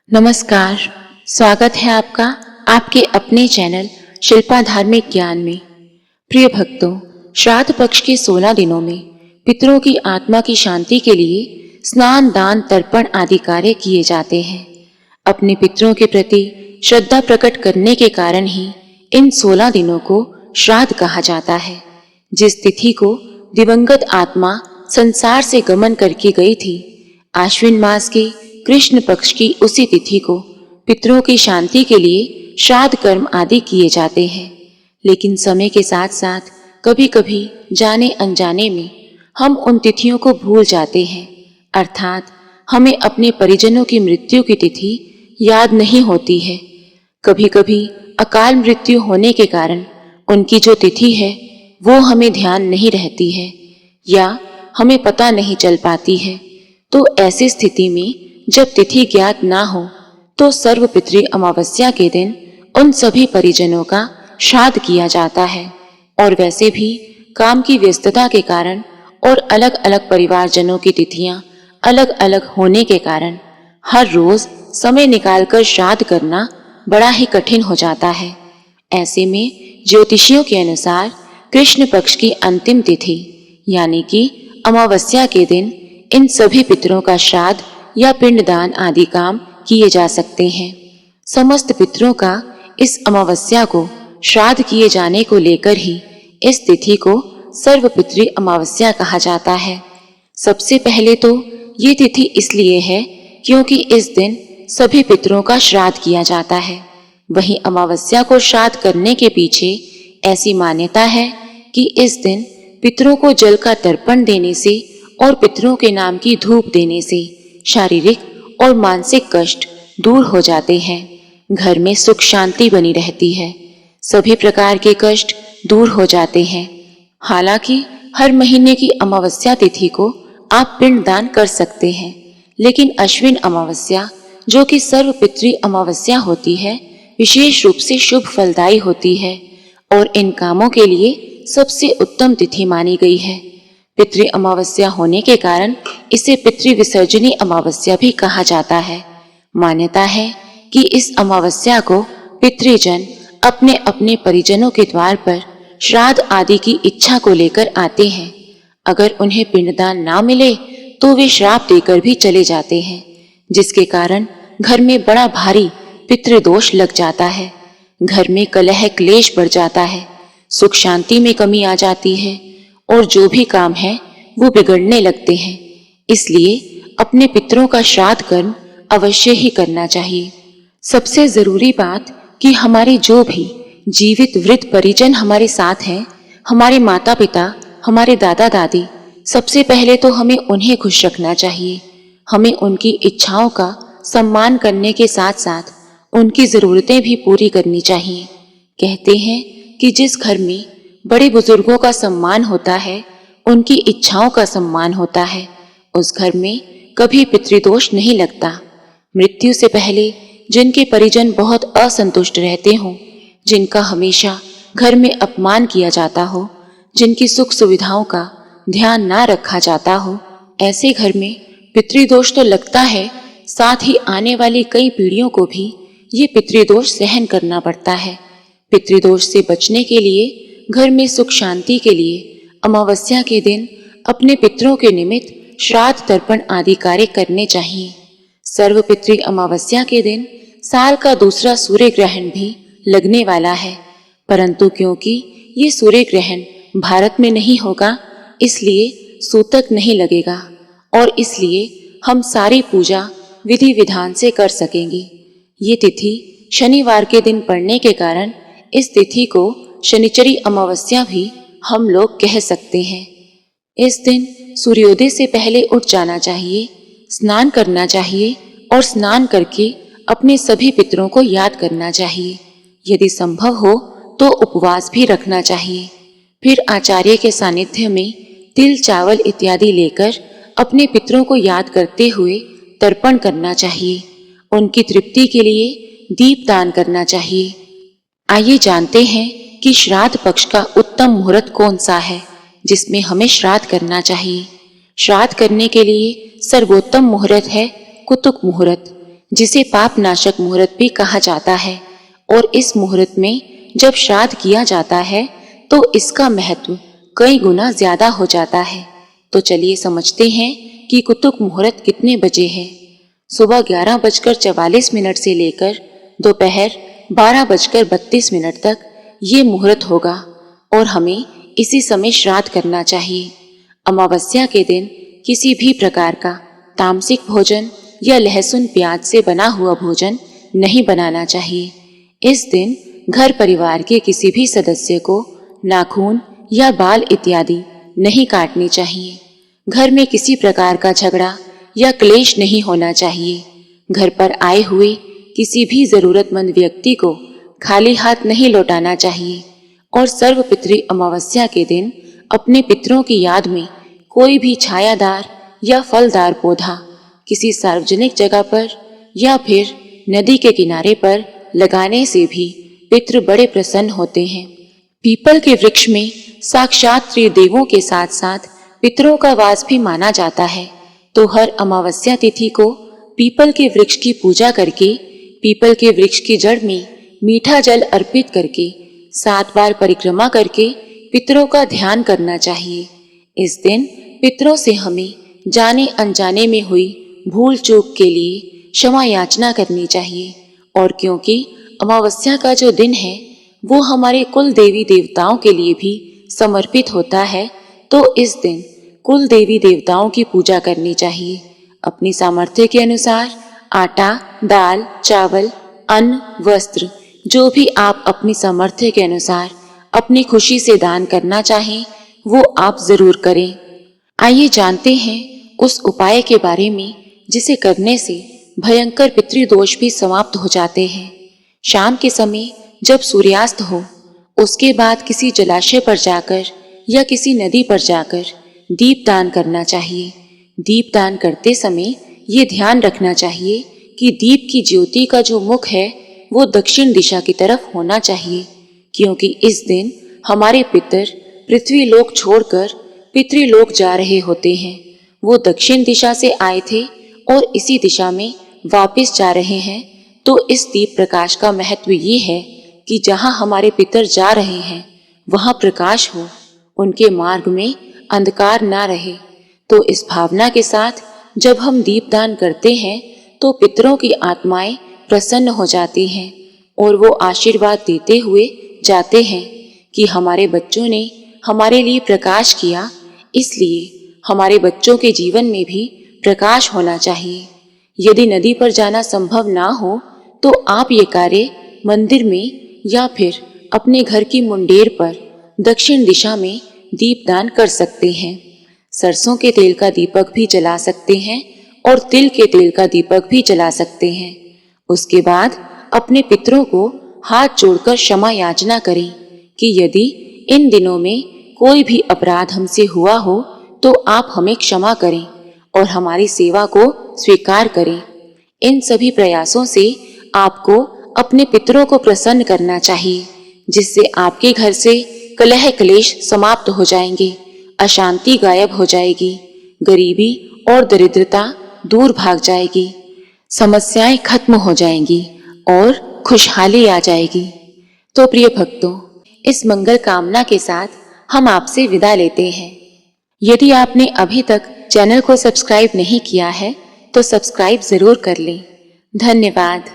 नमस्कार। स्वागत है आपका आपके अपने चैनल शिल्पा धार्मिक ज्ञान में। प्रिय भक्तों, श्राद्ध पक्ष के 16 दिनों में पितरों की आत्मा की शांति के लिए स्नान, दान, तर्पण आदि कार्य किए जाते हैं। अपने पितरों के प्रति श्रद्धा प्रकट करने के कारण ही इन 16 दिनों को श्राद्ध कहा जाता है। जिस तिथि को दिवंगत आत्मा संसार से गमन करके गई थी, आश्विन मास के कृष्ण पक्ष की उसी तिथि को पितरों की शांति के लिए श्राद्ध कर्म आदि किए जाते हैं। लेकिन समय के साथ साथ कभी कभी जाने अनजाने में हम उन तिथियों को भूल जाते हैं, अर्थात हमें अपने परिजनों की मृत्यु की तिथि याद नहीं होती है। कभी कभी अकाल मृत्यु होने के कारण उनकी जो तिथि है वो हमें ध्यान नहीं रहती है या हमें पता नहीं चल पाती है। तो ऐसी स्थिति में जब तिथि ज्ञात ना हो तो सर्वपितृ अमावस्या के दिन उन सभी परिजनों का श्राद्ध किया जाता है। और वैसे भी काम की व्यस्तता के कारण और अलग अलग परिवारजनों की तिथियां अलग अलग होने के कारण हर रोज समय निकालकर श्राद्ध करना बड़ा ही कठिन हो जाता है। ऐसे में ज्योतिषियों के अनुसार कृष्ण पक्ष की अंतिम तिथि यानी कि अमावस्या के दिन इन सभी पितरों का श्राद्ध या पिंडदान आदि काम किए जा सकते हैं। समस्त पितरों का इस अमावस्या को श्राद्ध किए जाने को लेकर ही इस तिथि को सर्वपितृ अमावस्या कहा जाता है। सबसे पहले तो ये तिथि इसलिए है क्योंकि इस दिन सभी पितरों का श्राद्ध किया जाता है। वहीं अमावस्या को श्राद्ध करने के पीछे ऐसी मान्यता है कि इस दिन पितरों को जल का तर्पण देने से और पितरों के नाम की धूप देने से शारीरिक और मानसिक कष्ट दूर हो जाते हैं। घर में सुख शांति बनी रहती है, सभी प्रकार के कष्ट दूर हो जाते हैं। हालांकि हर महीने की अमावस्या तिथि को आप पिंडदान कर सकते हैं, लेकिन अश्विन अमावस्या जो कि सर्वपितृ अमावस्या होती है, विशेष रूप से शुभ फलदायी होती है और इन कामों के लिए सबसे उत्तम तिथि मानी गई है। पितृ अमावस्या होने के कारण इसे पितृ विसर्जनी अमावस्या भी कहा जाता है। मान्यता है कि इस अमावस्या को पितृजन अपने अपने परिजनों के द्वार पर श्राद्ध आदि की इच्छा को लेकर आते हैं। अगर उन्हें पिंडदान ना मिले तो वे श्राप देकर भी चले जाते हैं, जिसके कारण घर में बड़ा भारी पितृदोष लग जाता है। घर में कलह क्लेश बढ़ जाता है, सुख शांति में कमी आ जाती है और जो भी काम है वो बिगड़ने लगते हैं। इसलिए अपने पितरों का श्राद्ध कर्म अवश्य ही करना चाहिए। सबसे जरूरी बात कि हमारे जो भी जीवित वृद्ध परिजन हमारे साथ हैं, हमारे माता पिता, हमारे दादा दादी, सबसे पहले तो हमें उन्हें खुश रखना चाहिए। हमें उनकी इच्छाओं का सम्मान करने के साथ साथ उनकी जरूरतें भी पूरी करनी चाहिए। कहते हैं कि जिस घर में बड़े बुजुर्गों का सम्मान होता है, उनकी इच्छाओं का सम्मान होता है, उस घर में कभी पितृदोष नहीं लगता। मृत्यु से पहले जिनके परिजन बहुत असंतुष्ट रहते हों, जिनका हमेशा घर में अपमान किया जाता हो, जिनकी सुख सुविधाओं का ध्यान ना रखा जाता हो, ऐसे घर में पितृदोष तो लगता है, साथ ही आने वाली कई पीढ़ियों को भी ये पितृदोष सहन करना पड़ता है। पितृदोष से बचने के लिए, घर में सुख शांति के लिए अमावस्या के दिन अपने पितरों के निमित्त श्राद्ध तर्पण आदि कार्य करने चाहिए। सर्वपितृ अमावस्या के दिन साल का दूसरा सूर्य ग्रहण भी लगने वाला है, परंतु क्योंकि ये सूर्य ग्रहण भारत में नहीं होगा, इसलिए सूतक नहीं लगेगा और इसलिए हम सारी पूजा विधि विधान से कर सकेंगे। ये तिथि शनिवार के दिन पड़ने के कारण इस तिथि को शनिचरी अमावस्या भी हम लोग कह सकते हैं। इस दिन सूर्योदय से पहले उठ जाना चाहिए, स्नान करना चाहिए और स्नान करके अपने सभी पितरों को याद करना चाहिए। यदि संभव हो तो उपवास भी रखना चाहिए। फिर आचार्य के सानिध्य में तिल, चावल इत्यादि लेकर अपने पितरों को याद करते हुए तर्पण करना चाहिए। उनकी तृप्ति के लिए दीप दान करना चाहिए। आइए जानते हैं कि श्राद्ध पक्ष का उत्तम मुहूर्त कौन सा है जिसमें हमें श्राद्ध करना चाहिए। श्राद्ध करने के लिए सर्वोत्तम मुहूर्त है कुतुक मुहूर्त, जिसे पाप नाशक मुहूर्त भी कहा जाता है। और इस मुहूर्त में जब श्राद्ध किया जाता है तो इसका महत्व कई गुना ज्यादा हो जाता है। तो चलिए समझते हैं कि कुतुक मुहूर्त कितने बजे है। सुबह 11:44 से लेकर दोपहर 12:32 तक ये मुहूर्त होगा और हमें इसी समय श्राद्ध करना चाहिए। अमावस्या के दिन किसी भी प्रकार का तामसिक भोजन या लहसुन प्याज से बना हुआ भोजन नहीं बनाना चाहिए। इस दिन घर परिवार के किसी भी सदस्य को नाखून या बाल इत्यादि नहीं काटने चाहिए। घर में किसी प्रकार का झगड़ा या क्लेश नहीं होना चाहिए। घर पर आए हुए किसी भी जरूरतमंद व्यक्ति को खाली हाथ नहीं लौटाना चाहिए। और सर्वपितृ अमावस्या के दिन अपने पितरों की याद में कोई भी छायादार या फलदार पौधा किसी सार्वजनिक जगह पर या फिर नदी के किनारे पर लगाने से भी पितृ बड़े प्रसन्न होते हैं। पीपल के वृक्ष में साक्षात त्रिदेवों के साथ साथ पितरों का वास भी माना जाता है। तो हर अमावस्या तिथि को पीपल के वृक्ष की पूजा करके, पीपल के वृक्ष की जड़ में मीठा जल अर्पित करके 7 बार परिक्रमा करके पितरों का ध्यान करना चाहिए। इस दिन पितरों से हमें जाने अनजाने में हुई भूल चूक के लिए क्षमा याचना करनी चाहिए। और क्योंकि अमावस्या का जो दिन है वो हमारे कुल देवी देवताओं के लिए भी समर्पित होता है, तो इस दिन कुल देवी देवताओं की पूजा करनी चाहिए। अपनी सामर्थ्य के अनुसार आटा, दाल, चावल, अन्न, वस्त्र जो भी आप अपनी सामर्थ्य के अनुसार अपनी खुशी से दान करना चाहें वो आप जरूर करें। आइए जानते हैं उस उपाय के बारे में जिसे करने से भयंकर पितृदोष भी समाप्त हो जाते हैं। शाम के समय जब सूर्यास्त हो उसके बाद किसी जलाशय पर जाकर या किसी नदी पर जाकर दीप दान करना चाहिए। दीप दान करते समय ये ध्यान रखना चाहिए कि दीप की ज्योति का जो मुख है वो दक्षिण दिशा की तरफ होना चाहिए, क्योंकि इस दिन हमारे पितर पृथ्वी लोक छोड़कर पितृलोक जा रहे होते हैं। वो दक्षिण दिशा से आए थे और इसी दिशा में वापस जा रहे हैं। तो इस दीप प्रकाश का महत्व ये है कि जहाँ हमारे पितर जा रहे हैं वहाँ प्रकाश हो, उनके मार्ग में अंधकार ना रहे। तो इस भावना के साथ जब हम दीपदान करते हैं तो पितरों की आत्माएं प्रसन्न हो जाती हैं और वो आशीर्वाद देते हुए जाते हैं कि हमारे बच्चों ने हमारे लिए प्रकाश किया, इसलिए हमारे बच्चों के जीवन में भी प्रकाश होना चाहिए। यदि नदी पर जाना संभव ना हो तो आप ये कार्य मंदिर में या फिर अपने घर की मुंडेर पर दक्षिण दिशा में दीपदान कर सकते हैं। सरसों के तेल का दीपक भी जला सकते हैं और तिल के तेल का दीपक भी जला सकते हैं। उसके बाद अपने पितरों को हाथ जोड़कर क्षमा याचना करें कि यदि इन दिनों में कोई भी अपराध हमसे हुआ हो तो आप हमें क्षमा करें और हमारी सेवा को स्वीकार करें। इन सभी प्रयासों से आपको अपने पितरों को प्रसन्न करना चाहिए, जिससे आपके घर से कलह क्लेश समाप्त हो जाएंगे, अशांति गायब हो जाएगी, गरीबी और दरिद्रता दूर भाग जाएगी, समस्याएं खत्म हो जाएंगी और खुशहाली आ जाएगी। तो प्रिय भक्तों, इस मंगल कामना के साथ हम आपसे विदा लेते हैं। यदि आपने अभी तक चैनल को सब्सक्राइब नहीं किया है तो सब्सक्राइब जरूर कर लें। धन्यवाद।